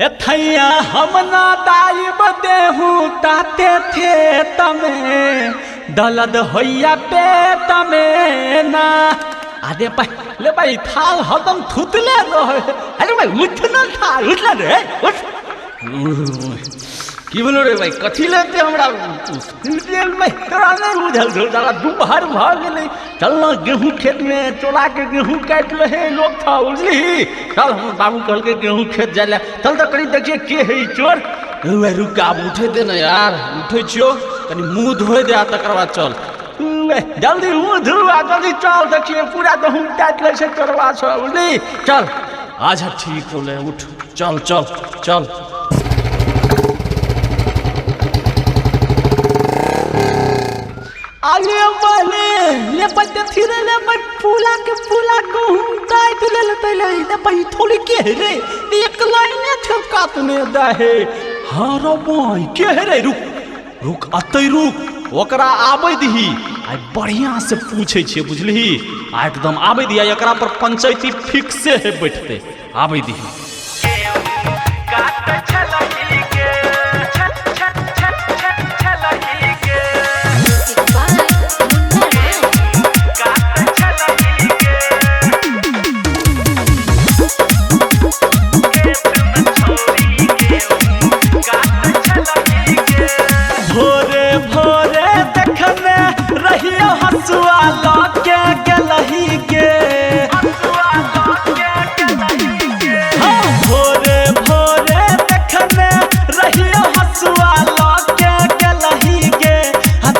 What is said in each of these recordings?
एथैया हम ना दाइब देहू ताते थे तमे दलद होइया पेट में ना आदे ले भाई थाल हदम थुतले रहे अरे भाई उठना था उठना रे उठ की बोलो रे भाई कथी लेते हमरा तेल में तोरा नहीं बुझल छौ दादा दुपहर भ गेलै चल ना गेहूं खेत में चोला के गेहूं काट ले हे लोग था बुझली चल हम बाबू कहल के गेहूं खेत जाले चल तो करी देखिए के है चोर वे रुक अब उठे दे ना यार उठे छियो कनी मुंह धोए दे तकर बाद चल जल्दी मुंह धुआ जल्दी चल देखिए पूरा गेहूं काट ले से चोरवा छ बुझली चल आज ठीक होले उठ चल चल चल आले वाले ले बच्चे थिरे ले बट फूला के घूमताई तो ले भाई थोड़ी के रे एक लाइन छका तने दा है हां रो भाई के रे रुक रुक अतै रुक ओकरा आबै दही आ बढ़िया से पूछै छियै बुझलही आ एकदम आबै दिया एकरा पर पंचायती फिक्स है बैठते आबै दही भोरे भोरे देखने रहियो हसुआ लके गलही के भोरे भोरे देखने रहियो हसुआ लके गलही के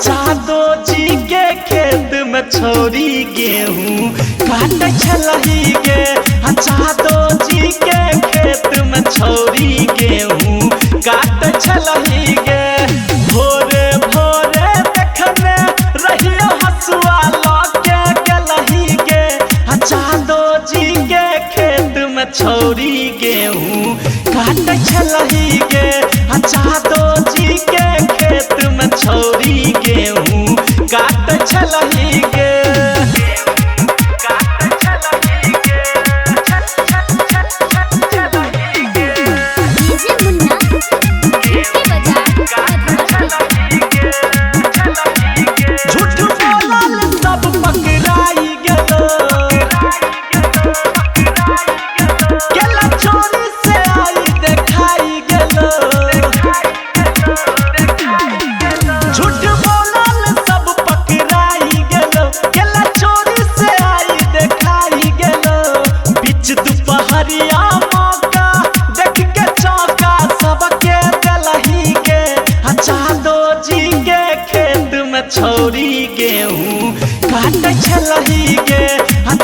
चादो जी के खेत में छोरी गेहूं काट छलही के चादो जी के खेत में छोरी गेहूं काट छलही के भोरे भोरे देखने रहियो हसुआ लके गलही के चादो जी के खेत में छोरी गेहूं काट छलही के चादो जी के खेत में छोरी गेहूं काट छलही के छोरी गेहूं काट छलही के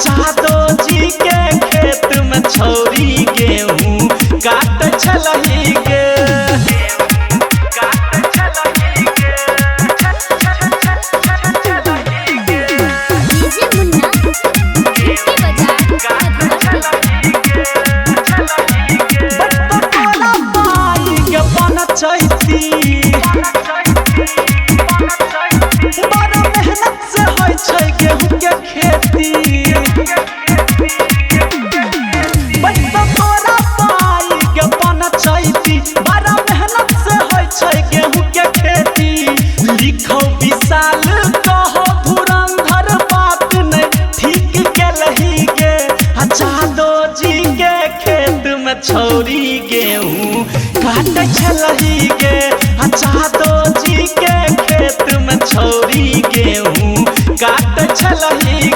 चादो जी के खेत में छोरी गेहूं काट छलही के छोरी गेहूं काट छलही के चादो जी के खेत में छोरी गेहूं काट छलही